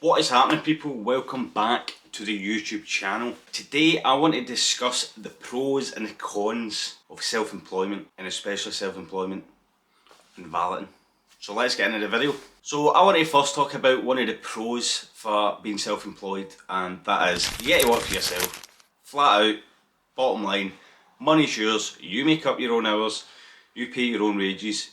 What is happening, people? Welcome back to the YouTube channel. Today I want to discuss the pros and the cons of self-employment, and especially self-employment and valeting. So let's get into the video. So I want to first talk about one of the pros for being self-employed, and that is you get to work for yourself. Flat out, bottom line, money's yours, you make up your own hours, you pay your own wages.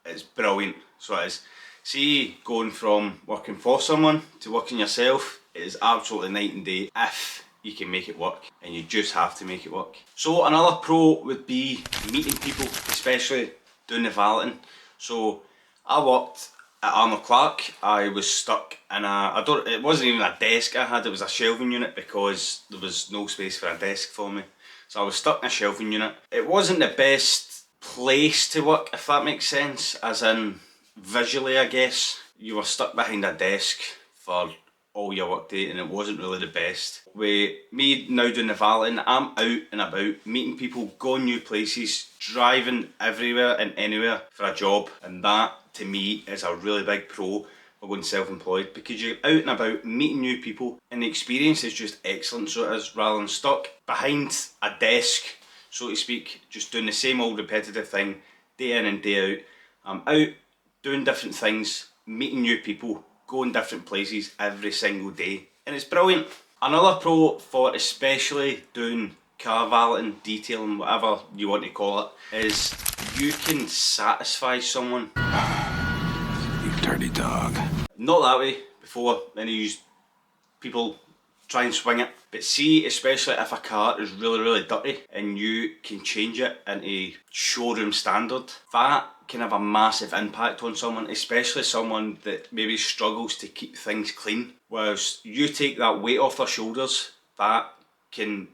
It's brilliant, so it is. See, going from working for someone to working yourself, it is absolutely night and day if you can make it work, and you just have to make it work. So another pro would be meeting people, especially doing the valeting. So I worked at Arnold Clark. I was stuck in it wasn't even a desk I had, it was a shelving unit because there was no space for a desk for me. So I was stuck in a shelving unit. It wasn't the best place to work, if that makes sense, as in visually, I guess. You were stuck behind a desk for all your work day and it wasn't really the best. With me now doing the valeting, I'm out and about, meeting people, going new places, driving everywhere and anywhere for a job, and that to me is a really big pro for going self-employed, because you're out and about meeting new people and the experience is just excellent. So it is, rather than stuck behind a desk, so to speak, just doing the same old repetitive thing day in and day out. I'm out doing different things, meeting new people, going different places every single day, and it's brilliant. Another pro for especially doing car valeting, detailing, whatever you want to call it, is you can satisfy someone. You dirty dog. Not that way before any of you people try and swing it, but see, especially if a car is really dirty and you can change it into showroom standard, that can have a massive impact on someone, especially someone that maybe struggles to keep things clean. Whilst you take that weight off their shoulders, that can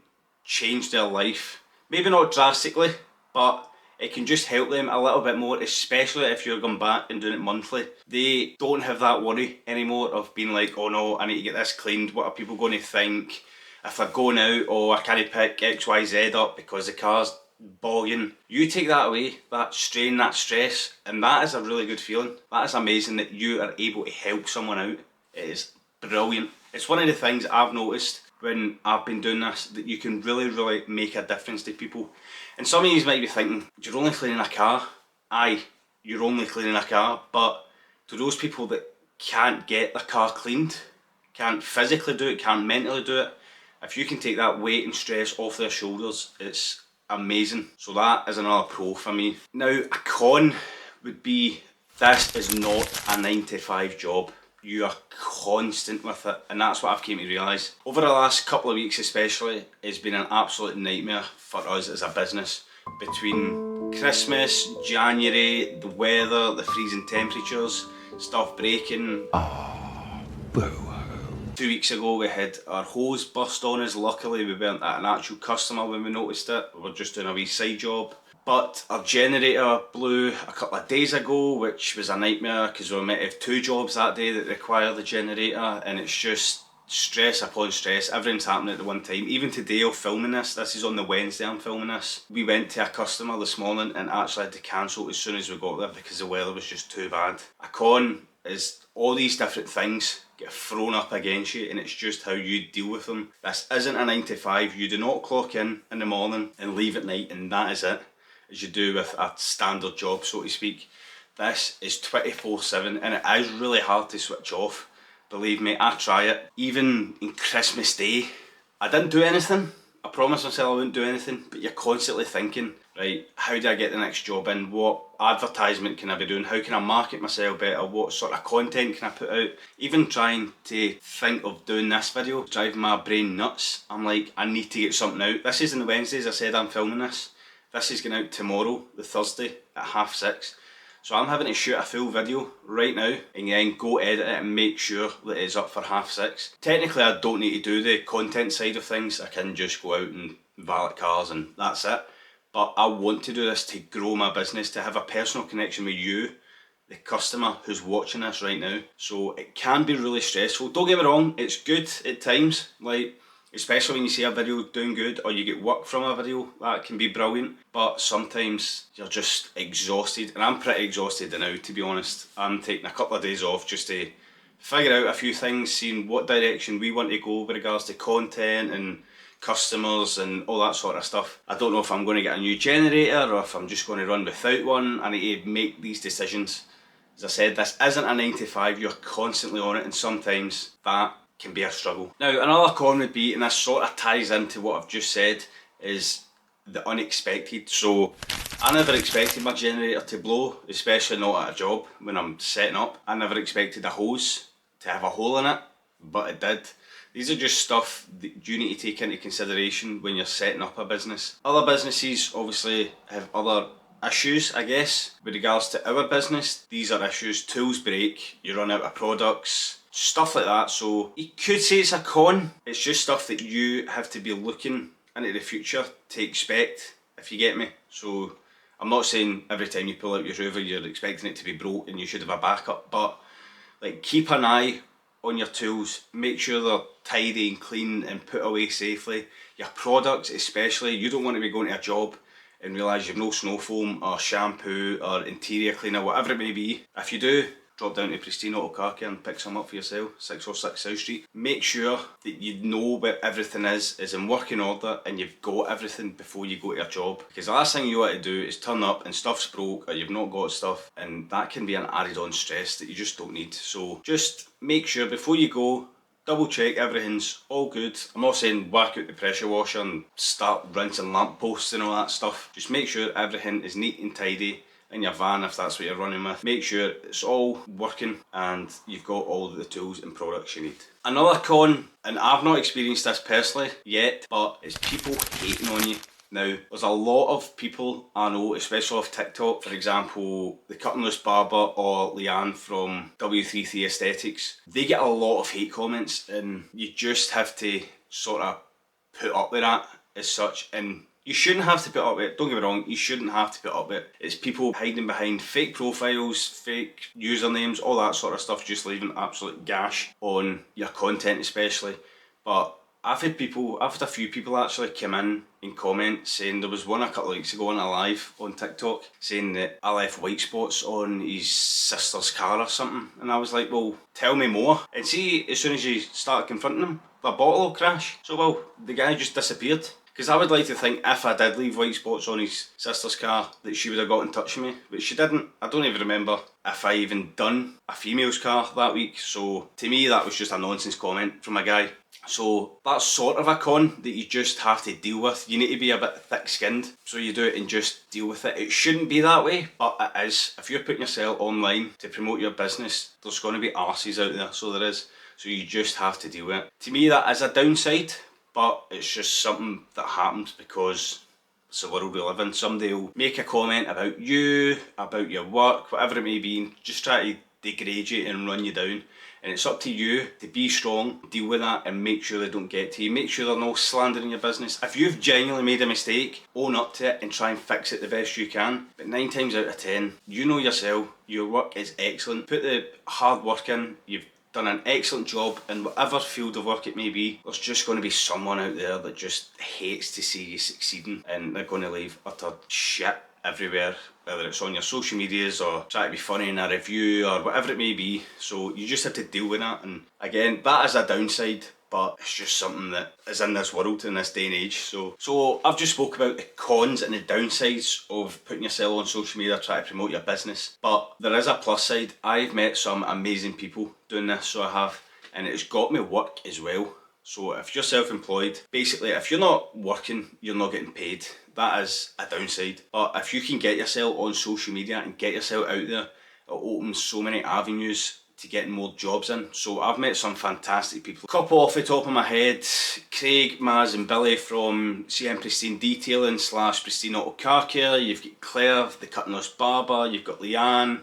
change their life. Maybe not drastically, but it can just help them a little bit more, especially if you're going back and doing it monthly. They don't have that worry anymore of being like, oh no, I need to get this cleaned, what are people going to think? If they're going out, oh, I can't pick XYZ up because the car's bogging. You take that away, that strain, that stress, and that is a really good feeling. That is amazing that you are able to help someone out. It is brilliant. It's one of the things I've noticed when I've been doing this, that you can really make a difference to people. And some of you might be thinking, you're only cleaning a car. Aye, you're only cleaning a car, but to those people that can't get their car cleaned, can't physically do it, can't mentally do it, if you can take that weight and stress off their shoulders, it's amazing. So that is another pro for me. Now, a con would be, this is not a 9 to 5 job. You are constant with it, and that's what I've came to realise. Over the last couple of weeks especially, it's been an absolute nightmare for us as a business. Between Christmas, January, the weather, the freezing temperatures, stuff breaking. Oh, boo. 2 weeks ago we had our hose burst on us. Luckily we weren't at an actual customer when we noticed it. We were just doing a wee side job. But our generator blew a couple of days ago, which was a nightmare because we might have 2 jobs that day that require the generator, and it's just stress upon stress. Everything's happening at the one time. Even today of filming this is on the Wednesday I'm filming this. We went to a customer this morning and actually had to cancel as soon as we got there because the weather was just too bad. A con is all these different things get thrown up against you, and it's just how you deal with them. This isn't a 9 to 5. You do not clock in the morning and leave at night, and that is it, as you do with a standard job, so to speak. This is 24/7, and it is really hard to switch off. Believe me, I try it. Even in Christmas Day, I didn't do anything. I promised myself I wouldn't do anything, but you're constantly thinking, right, how do I get the next job in? What advertisement can I be doing? How can I market myself better? What sort of content can I put out? Even trying to think of doing this video, driving my brain nuts. I'm like, I need to get something out. This is on the Wednesdays, I said I'm filming this. This is going out tomorrow, the Thursday, at 6:30. So I'm having to shoot a full video right now and then go edit it and make sure that it's up for 6:30. Technically I don't need to do the content side of things. I can just go out and valet cars and that's it. But I want to do this to grow my business, to have a personal connection with you, the customer who's watching this right now. So it can be really stressful. Don't get me wrong, it's good at times. Like, especially when you see a video doing good or you get work from a video, that can be brilliant. But sometimes you're just exhausted, and I'm pretty exhausted now, to be honest. I'm taking a couple of days off just to figure out a few things, seeing what direction we want to go with regards to content and customers and all that sort of stuff. I don't know if I'm going to get a new generator or if I'm just going to run without one. I need to make these decisions. As I said, this isn't a 9 to 5, you're constantly on it, and sometimes that can be a struggle. Now, another con would be, and this sort of ties into what I've just said, is the unexpected. So I never expected my generator to blow, especially not at a job when I'm setting up. I never expected a hose to have a hole in it, but it did. These are just stuff that you need to take into consideration when you're setting up a business. Other businesses obviously have other issues, I guess. With regards to our business, these are issues. Tools break, you run out of products, stuff like that. So you could say it's a con. It's just stuff that you have to be looking into the future to expect, if you get me. So I'm not saying every time you pull out your Hoover you're expecting it to be broke and you should have a backup, but like, keep an eye on your tools, make sure they're tidy and clean and put away safely. Your products especially, you don't want to be going to a job and realise you've no snow foam or shampoo or interior cleaner, whatever it may be. If you do, drop down to Pristine Auto Car Care and pick some up for yourself, 606 South Street. Make sure that you know where everything is in working order and you've got everything before you go to your job. Because the last thing you want to do is turn up and stuff's broke or you've not got stuff, and that can be an added on stress that you just don't need. So just make sure before you go, double check everything's all good. I'm not saying whack out the pressure washer and start rinsing lampposts and all that stuff. Just make sure everything is neat and tidy in your van if that's what you're running with. Make sure it's all working and you've got all the tools and products you need. Another con, and I've not experienced this personally yet, but it's people hating on you. Now, there's a lot of people I know, especially off TikTok, for example, the Cut and Loose Barber or Leanne from W33 Aesthetics. They get a lot of hate comments and you just have to sort of put up with that as such. And you shouldn't have to put up with it, don't get me wrong, you shouldn't have to put up with it. It's people hiding behind fake profiles, fake usernames, all that sort of stuff, just leaving absolute gash on your content especially. But I've had a few people actually come in and comment saying, there was one a couple of weeks ago on a live on TikTok saying that I left white spots on his sister's car or something, and I was like, well, tell me more. And see, as soon as you start confronting him, the bottle will crash. So well, the guy just disappeared. Because I would like to think if I did leave white spots on his sister's car that she would have got in touch with me, but she didn't. I don't even remember if I even done a female's car that week, so to me that was just a nonsense comment from a guy. So that's sort of a con that you just have to deal with. You need to be a bit thick-skinned, so you do it and just deal with it. It shouldn't be that way, but it is. If you're putting yourself online to promote your business, there's going to be arses out there, so there is. So you just have to deal with it. To me that is a downside, but it's just something that happens because it's the world we live in. Somebody will make a comment about you, about your work, whatever it may be, and just try to degrade you and run you down. And it's up to you to be strong, deal with that, and make sure they don't get to you. Make sure they're not slandering your business. If you've genuinely made a mistake, own up to it and try and fix it the best you can. But 9 times out of 10, you know yourself, your work is excellent. Put the hard work in, you've done an excellent job in whatever field of work it may be. There's just going to be someone out there that just hates to see you succeeding, and they're going to leave utter shit everywhere, whether it's on your social medias or try to be funny in a review or whatever it may be. So you just have to deal with that, and again, that is a downside, but it's just something that is in this world in this day and age. So I've just spoke about the cons and the downsides of putting yourself on social media, trying to promote your business, but there is a plus side. I've met some amazing people doing this, so I have, and it's got me work as well. So if you're self-employed, basically if you're not working, you're not getting paid. That is a downside. But if you can get yourself on social media and get yourself out there, it opens so many avenues to getting more jobs in. So I've met some fantastic people. Couple off the top of my head, Craig, Maz and Billy from CM Pristine Detailing / Pristine Auto Car Care. You've got Claire, the Cut and Loose Barber. You've got Leanne.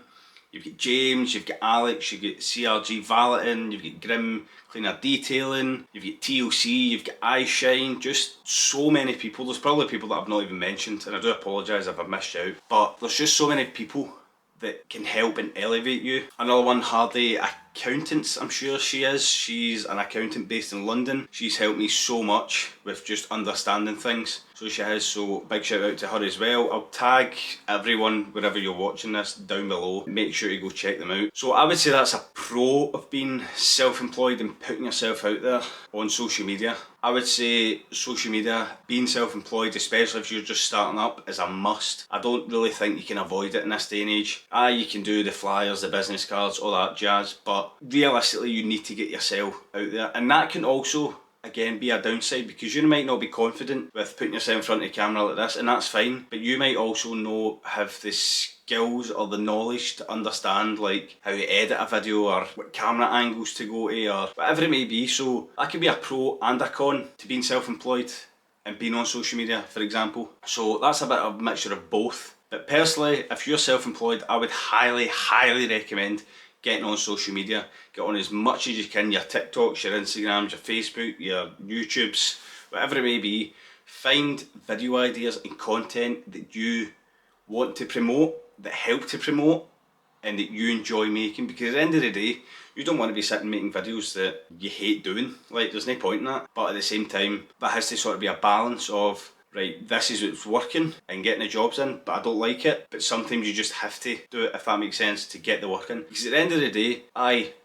You've got James, you've got Alex, you've got CRG Valeting, you've got Grim Cleaner Detailing, you've got TOC, you've got iShine, just so many people. There's probably people that I've not even mentioned, and I do apologise if I've missed you out, but there's just so many people that can help and elevate you. Another one, Hardy, I accountants, I'm sure she is. She's an accountant based in London. She's helped me so much with just understanding things. So she has, so big shout out to her as well. I'll tag everyone wherever you're watching this down below. Make sure you go check them out. So I would say that's a pro of being self-employed and putting yourself out there on social media. I would say social media, being self-employed, especially if you're just starting up, is a must. I don't really think you can avoid it in this day and age. You can do the flyers, the business cards, all that jazz, but realistically you need to get yourself out there. And that can also, again, be a downside, because you might not be confident with putting yourself in front of the camera like this, and that's fine, but you might also have the skills or the knowledge to understand like how to edit a video or what camera angles to go to or whatever it may be. So that can be a pro and a con to being self-employed and being on social media, for example. So that's a bit of a mixture of both. But personally, if you're self-employed, I would highly recommend getting on social media. Get on as much as you can, your TikToks, your Instagrams, your Facebook, your YouTubes, whatever it may be. Find video ideas and content that you want to promote, that help to promote, and that you enjoy making, because at the end of the day, you don't want to be sitting making videos that you hate doing. Like, there's no point in that. But at the same time, there has to sort of be a balance of, right, this is what's working and getting the jobs in, but I don't like it. But sometimes you just have to do it, if that makes sense, to get the work in. Because at the end of the day,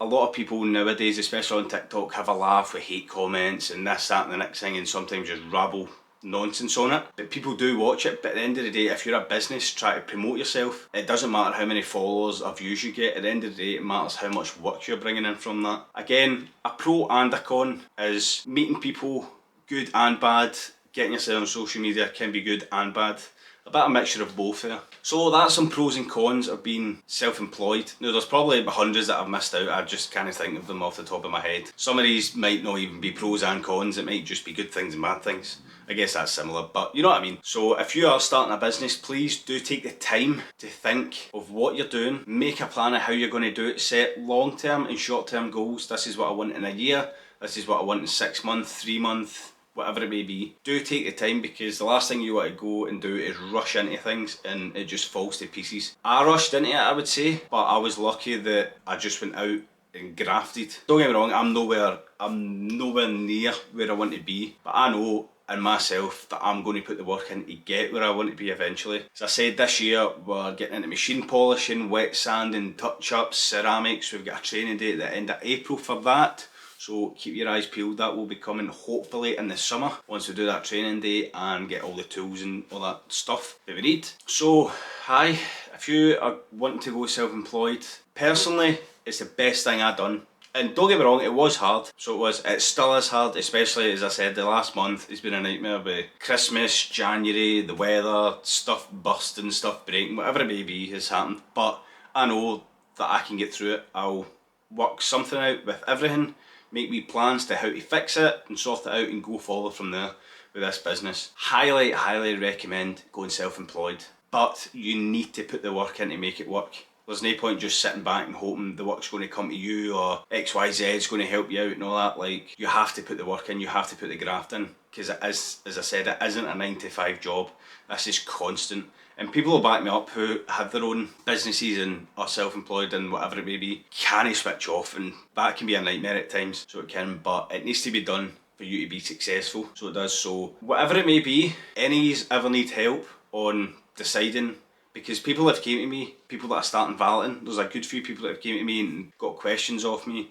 a lot of people nowadays, especially on TikTok, have a laugh with hate comments and this, that and the next thing, and sometimes just rabble nonsense on it. But people do watch it. But at the end of the day, if you're a business, try to promote yourself. It doesn't matter how many followers or views you get. At the end of the day, it matters how much work you're bringing in from that. Again, a pro and a con is meeting people, good and bad. Getting yourself on social media can be good and bad. A bit of a mixture of both there. So that's some pros and cons of being self-employed. Now there's probably hundreds that I've missed out. I just can't think of them off the top of my head. Some of these might not even be pros and cons. It might just be good things and bad things. I guess that's similar, but you know what I mean. So if you are starting a business, please do take the time to think of what you're doing. Make a plan of how you're going to do it. Set long-term and short-term goals. This is what I want in a year. This is what I want in 6 months, 3 months, whatever it may be. Do take the time, because the last thing you want to go and do is rush into things and it just falls to pieces. I rushed into it, I would say, but I was lucky that I just went out and grafted. Don't get me wrong, I'm nowhere near where I want to be, but I know in myself that I'm going to put the work in to get where I want to be eventually. As I said, this year we're getting into machine polishing, wet sanding, touch-ups, ceramics. We've got a training day at the end of April for that. So keep your eyes peeled, that will be coming hopefully in the summer once we do that training day and get all the tools and all that stuff that we need. So hi, if you are wanting to go self-employed, personally it's the best thing I've done. And don't get me wrong, it was hard. It still is hard, especially as I said, the last month has been a nightmare with Christmas, January, the weather, stuff busting, stuff breaking, whatever it may be has happened. But I know that I can get through it. I'll work something out with everything, make me plans to how to fix it and sort it out and go forward from there with this business. Highly recommend going self-employed, but you need to put the work in to make it work. There's no point just sitting back and hoping the work's going to come to you or XYZ is going to help you out and all that. Like, you have to put the work in, you have to put the graft in, because it is, as I said, it isn't a 9 to 5 job. This is constant. And people will back me up who have their own businesses and are self-employed and whatever it may be, can't switch off, and that can be a nightmare at times. So it can, but it needs to be done for you to be successful. So it does. So whatever it may be, any's ever need help on deciding, because people have came to me, people that are starting valeting, there's a good few people that have came to me and got questions off me,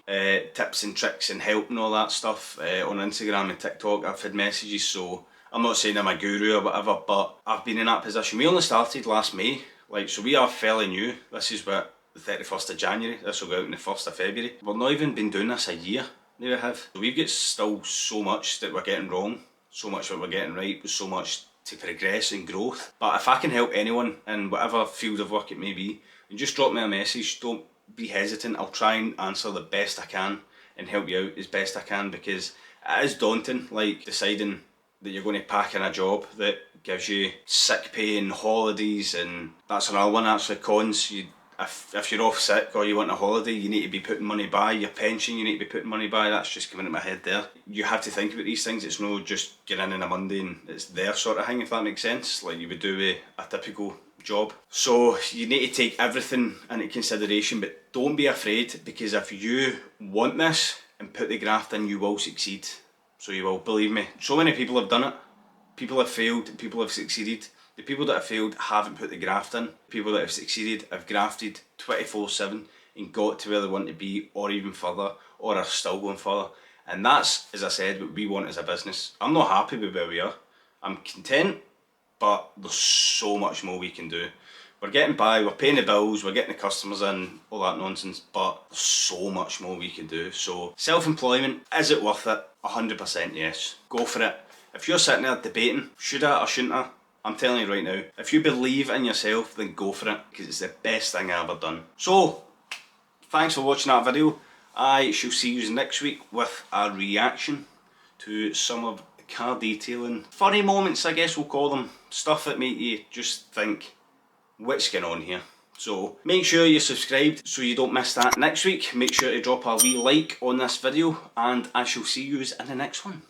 tips and tricks and help and all that stuff on Instagram and TikTok. I've had messages, so I'm not saying I'm a guru or whatever, but I've been in that position. We only started last May, like, so we are fairly new. This is what, the 31st of January, this will go out on the 1st of February. We've not even been doing this a year, now we have. So we've got still so much that we're getting wrong, so much that we're getting right, with so much to progress and growth. But if I can help anyone in whatever field of work it may be, then just drop me a message. Don't be hesitant. I'll try and answer the best I can and help you out as best I can, because it is daunting, like deciding that you're going to pack in a job that gives you sick pay and holidays, and that's another one actually, cons. If you're off sick or you want a holiday, you need to be putting money by. Your pension, you need to be putting money by. That's just coming into my head there. You have to think about these things. It's no just get in on a Monday and it's there sort of thing, if that makes sense, like you would do with a typical job. So you need to take everything into consideration, but don't be afraid, because if you want this and put the graft in, you will succeed. So you will, believe me. So many people have done it. People have failed, people have succeeded. The people that have failed haven't put the graft in. People that have succeeded have grafted 24/7 and got to where they want to be, or even further, or are still going further. And that's, as I said, what we want as a business. I'm not happy with where we are. I'm content, but there's so much more we can do. We're getting by, we're paying the bills, we're getting the customers in, all that nonsense, but there's so much more we can do. So, self-employment, is it worth it? 100% yes. Go for it. If you're sitting there debating, should I or shouldn't I? I'm telling you right now, if you believe in yourself, then go for it, because it's the best thing I've ever done. So, thanks for watching that video. I shall see you next week with a reaction to some of the car detailing funny moments, I guess we'll call them. Stuff that make you just think, what's going on here? So make sure you're subscribed so you don't miss that next week. Make sure to drop a wee like on this video, and I shall see you in the next one.